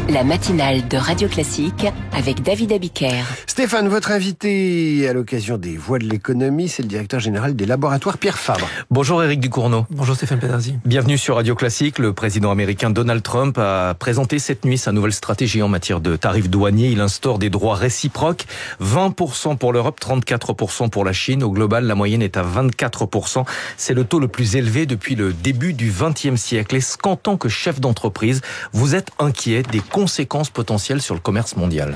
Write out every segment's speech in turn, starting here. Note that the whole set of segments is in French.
La matinale de Radio Classique avec David Abiker. Stéphane, votre invité à l'occasion des Voix de l'économie, c'est le directeur général des laboratoires Pierre Fabre. Bonjour Éric Ducournau. Bonjour Stéphane Peterzi. Bienvenue sur Radio Classique. Le président américain Donald Trump a présenté cette nuit sa nouvelle stratégie en matière de tarifs douaniers. Il instaure des droits réciproques, 20% pour l'Europe, 34% pour la Chine. Au global, la moyenne est à 24%. C'est le taux le plus élevé depuis le début du XXe siècle. Est-ce qu'en tant que chef d'entreprise, vous êtes inquiet des conséquences potentielles sur le commerce mondial ?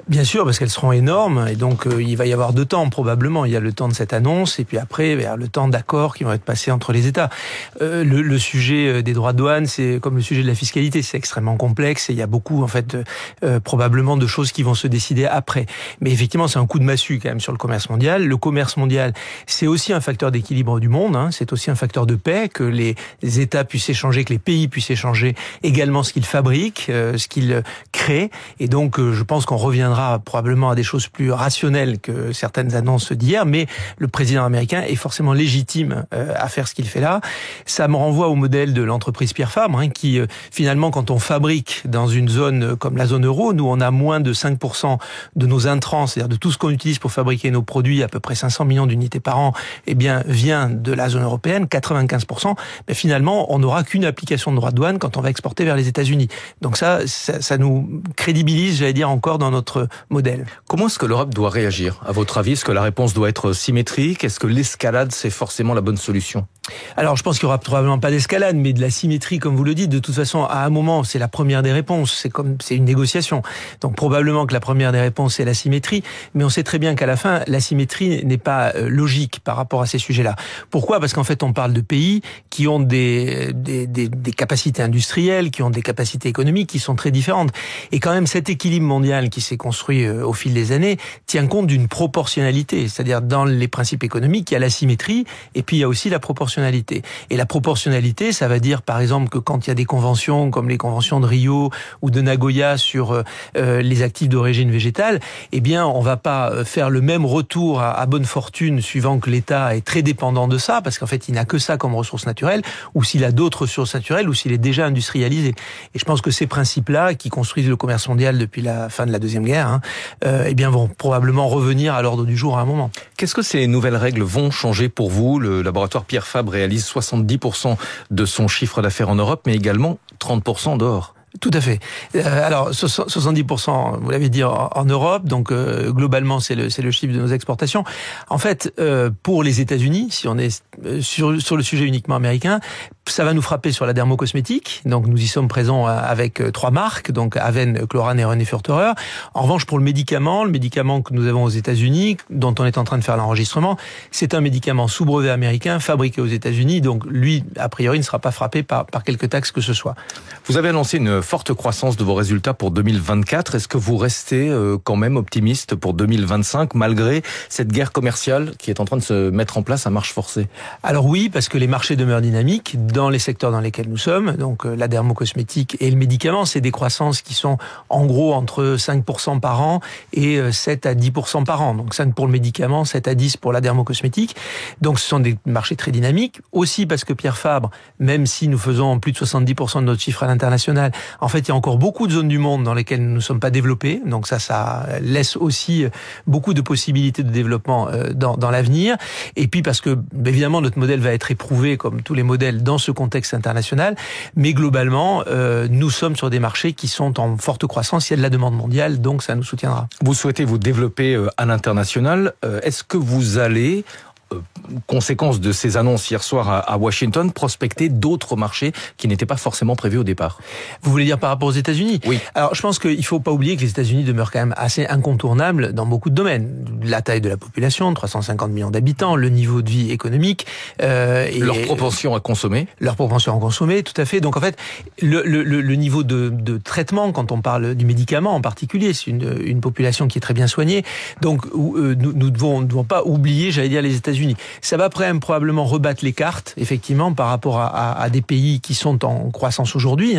Bien sûr, parce qu'elles seront énormes, et donc il va y avoir 2 temps probablement. Il y a le temps de cette annonce, et puis après, le temps d'accords qui vont être passés entre les États. Le sujet des droits de douane, c'est comme le sujet de la fiscalité, c'est extrêmement complexe, et il y a beaucoup, en fait, probablement de choses qui vont se décider après. Mais effectivement, c'est un coup de massue quand même sur le commerce mondial. Le commerce mondial, c'est aussi un facteur d'équilibre du monde, c'est aussi un facteur de paix, que les États puissent échanger, que les pays puissent échanger également ce qu'ils fabriquent, ce qu'ils créent, et donc je pense qu'on reviendra probablement à des choses plus rationnelles que certaines annonces d'hier, mais le président américain est forcément légitime à faire ce qu'il fait là. Ça me renvoie au modèle de l'entreprise Pierre Fabre, qui finalement, quand on fabrique dans une zone comme la zone euro, nous on a moins de 5% de nos intrants, c'est-à-dire de tout ce qu'on utilise pour fabriquer nos produits, à peu près 500 millions d'unités par an, vient de la zone européenne, 95%. Mais finalement, on n'aura qu'une application de droit de douane quand on va exporter vers les États-Unis. Donc ça nous crédibilise, j'allais dire, encore dans notre modèle. Comment est-ce que l'Europe doit réagir ? À votre avis, est-ce que la réponse doit être symétrique ? Est-ce que l'escalade, c'est forcément la bonne solution ? Alors, je pense qu'il y aura probablement pas d'escalade, mais de la symétrie, comme vous le dites. De toute façon, à un moment, c'est la première des réponses. C'est une négociation. Donc, probablement que la première des réponses, c'est la symétrie. Mais on sait très bien qu'à la fin, la symétrie n'est pas logique par rapport à ces sujets-là. Pourquoi ? Parce qu'en fait, on parle de pays qui ont des capacités industrielles, qui ont des capacités économiques qui sont très différentes. Et quand même, cet équilibre mondial qui s'est construit au fil des années tient compte d'une proportionnalité. C'est-à-dire, dans les principes économiques, il y a la symétrie et puis il y a aussi la proportionnalité. Et la proportionnalité, ça va dire par exemple que quand il y a des conventions comme les conventions de Rio ou de Nagoya sur les actifs d'origine végétale, on va pas faire le même retour à bonne fortune suivant que l'État est très dépendant de ça, parce qu'en fait il n'a que ça comme ressources naturelles, ou s'il a d'autres ressources naturelles, ou s'il est déjà industrialisé. Et je pense que ces principes-là, qui construisent le commerce mondial depuis la fin de la Deuxième Guerre, vont probablement revenir à l'ordre du jour à un moment. Qu'est-ce que ces nouvelles règles vont changer pour vous ? Le laboratoire Pierre Fabre réalise 70% de son chiffre d'affaires en Europe, mais également 30% dehors. Tout à fait. Alors 70%, vous l'avez dit, en Europe, donc globalement c'est le chiffre de nos exportations. En fait, pour les États-Unis, si on est sur le sujet uniquement américain, ça va nous frapper sur la dermocosmétique. Donc nous y sommes présents avec 3 marques, donc Aven, Chlorane et René Furterer. En revanche, pour le médicament que nous avons aux États-Unis, dont on est en train de faire l'enregistrement, c'est un médicament sous brevet américain fabriqué aux États-Unis. Donc lui, a priori, ne sera pas frappé par quelque taxe que ce soit. Vous avez annoncé une forte croissance de vos résultats pour 2024. Est-ce que vous restez quand même optimiste pour 2025, malgré cette guerre commerciale qui est en train de se mettre en place à marche forcée ? Alors oui, parce que les marchés demeurent dynamiques dans les secteurs dans lesquels nous sommes. Donc la dermocosmétique et le médicament, c'est des croissances qui sont en gros entre 5% par an et 7 à 10% par an. Donc 5 pour le médicament, 7 à 10 pour la dermocosmétique. Donc ce sont des marchés très dynamiques. Aussi parce que Pierre Fabre, même si nous faisons plus de 70% de notre chiffre à l'international, en fait, il y a encore beaucoup de zones du monde dans lesquelles nous ne sommes pas développés. Donc ça laisse aussi beaucoup de possibilités de développement dans l'avenir. Et puis parce que, évidemment, notre modèle va être éprouvé, comme tous les modèles, dans ce contexte international. Mais globalement, nous sommes sur des marchés qui sont en forte croissance. Il y a de la demande mondiale, donc ça nous soutiendra. Vous souhaitez vous développer à l'international. Est-ce que vous allez, conséquence de ces annonces hier soir à Washington, prospecter d'autres marchés qui n'étaient pas forcément prévus au départ? Vous voulez dire par rapport aux États-Unis? Oui. Alors, je pense qu'il ne faut pas oublier que les États-Unis demeurent quand même assez incontournables dans beaucoup de domaines. La taille de la population, 350 millions d'habitants, le niveau de vie économique... leur propension à consommer. Leur propension à consommer, tout à fait. Donc, en fait, le niveau de traitement, quand on parle du médicament en particulier, c'est une population qui est très bien soignée. Donc, nous ne devons pas oublier, j'allais dire, les États-Unis. États-Unis. Ça va probablement rebattre les cartes, effectivement, par rapport à des pays qui sont en croissance aujourd'hui,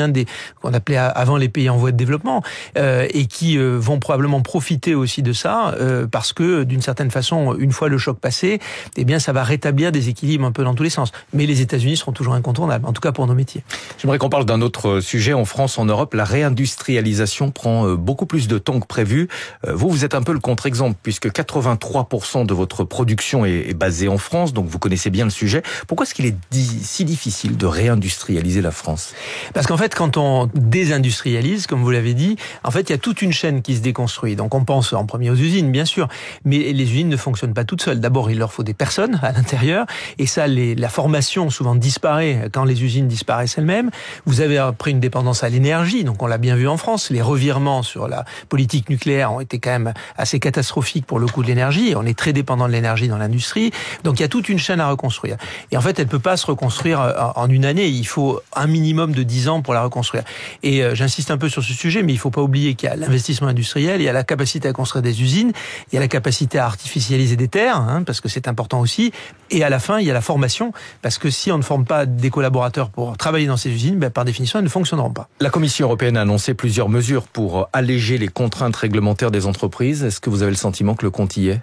qu'on appelait avant les pays en voie de développement, et qui vont probablement profiter aussi de ça, parce que d'une certaine façon, une fois le choc passé, eh bien, ça va rétablir des équilibres un peu dans tous les sens. Mais les États-Unis seront toujours incontournables, en tout cas pour nos métiers. J'aimerais qu'on parle d'un autre sujet. En France, en Europe, la réindustrialisation prend beaucoup plus de temps que prévu. Vous êtes un peu le contre-exemple, puisque 83% de votre production est basée en France, donc vous connaissez bien le sujet. Pourquoi est-ce qu'il est si difficile de réindustrialiser la France ? Parce qu'en fait, quand on désindustrialise, comme vous l'avez dit, en fait, il y a toute une chaîne qui se déconstruit. Donc on pense en premier aux usines, bien sûr, mais les usines ne fonctionnent pas toutes seules. D'abord, il leur faut des personnes à l'intérieur, et ça, la formation souvent disparaît quand les usines disparaissent elles-mêmes. Vous avez après une dépendance à l'énergie, donc on l'a bien vu en France, les revirements sur la politique nucléaire ont été quand même assez catastrophiques pour le coût de l'énergie. On est très dépendant de l'énergie dans l'industrie, donc il y a toute une chaîne à reconstruire. Et en fait, elle peut pas se reconstruire en une année. Il faut un minimum de 10 ans pour la reconstruire. Et j'insiste un peu sur ce sujet, mais il faut pas oublier qu'il y a l'investissement industriel, il y a la capacité à construire des usines, il y a la capacité à artificialiser des terres, parce que c'est important aussi. Et à la fin, il y a la formation, parce que si on ne forme pas des collaborateurs pour travailler dans ces usines, par définition, elles ne fonctionneront pas. La Commission européenne a annoncé plusieurs mesures pour alléger les contraintes réglementaires des entreprises. Est-ce que vous avez le sentiment que le compte y est ?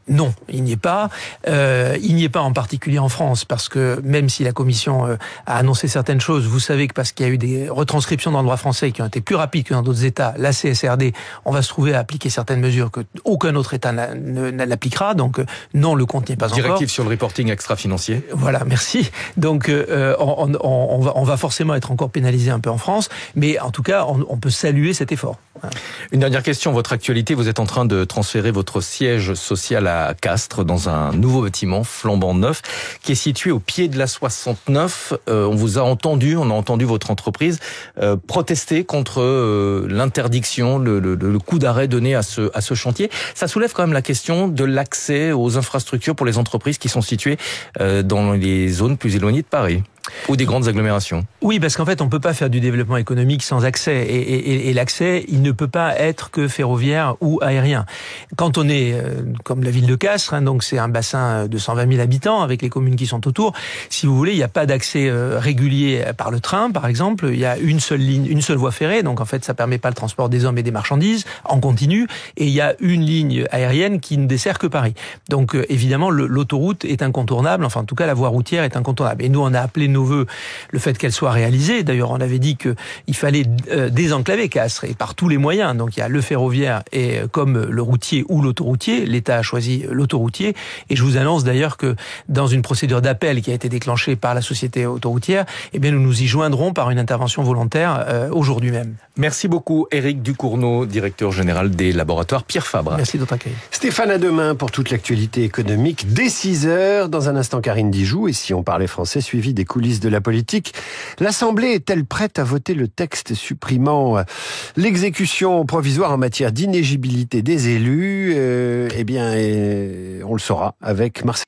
Non, il n'y est pas. Il n'y est pas en particulier en France, parce que même si la Commission a annoncé certaines choses, vous savez que parce qu'il y a eu des retranscriptions dans le droit français qui ont été plus rapides que dans d'autres États, la CSRD, on va se trouver à appliquer certaines mesures que aucun autre État n'appliquera. Donc non, le compte n'y est pas encore. Directive sur le reporting extra-financier. Voilà, merci. Donc on va forcément être encore pénalisé un peu en France, mais en tout cas, on peut saluer cet effort. Une dernière question, votre actualité, vous êtes en train de transférer votre siège social à Castres dans un nouveau bâtiment flambant neuf qui est situé au pied de la 69. On a entendu votre entreprise protester contre l'interdiction, le coup d'arrêt donné à ce chantier. Ça soulève quand même la question de l'accès aux infrastructures pour les entreprises qui sont situées dans les zones plus éloignées de Paris. Ou des grandes agglomérations. Oui, parce qu'en fait, on peut pas faire du développement économique sans accès. Et l'accès, il ne peut pas être que ferroviaire ou aérien. Quand on est, comme la ville de Castres, donc c'est un bassin de 120 000 habitants, avec les communes qui sont autour, si vous voulez, il n'y a pas d'accès régulier par le train, par exemple. Il y a une seule ligne, une seule voie ferrée, donc en fait, ça permet pas le transport des hommes et des marchandises en continu. Et il y a une ligne aérienne qui ne dessert que Paris. Donc, évidemment, l'autoroute est incontournable. Enfin, en tout cas, la voie routière est incontournable. Et nous, on a appelé nos voeux le fait qu'elle soit réalisée. D'ailleurs, on avait dit qu'il fallait désenclaver Castres, et par tous les moyens. Donc, il y a le ferroviaire et comme le routier ou l'autoroutier. L'État a choisi l'autoroutier. Et je vous annonce d'ailleurs que dans une procédure d'appel qui a été déclenchée par la société autoroutière, eh bien, nous nous y joindrons par une intervention volontaire aujourd'hui même. Merci beaucoup, Éric Ducournau, directeur général des laboratoires Pierre Fabre. Merci de votre accueil. Stéphane, à demain pour toute l'actualité économique dès 6h. Dans un instant, Karine Dijoux. Et si on parlait français, suivi des coulisses de la politique, l'Assemblée est-elle prête à voter le texte supprimant l'exécution provisoire en matière d'inéligibilité des élus ? On le saura avec Marcel.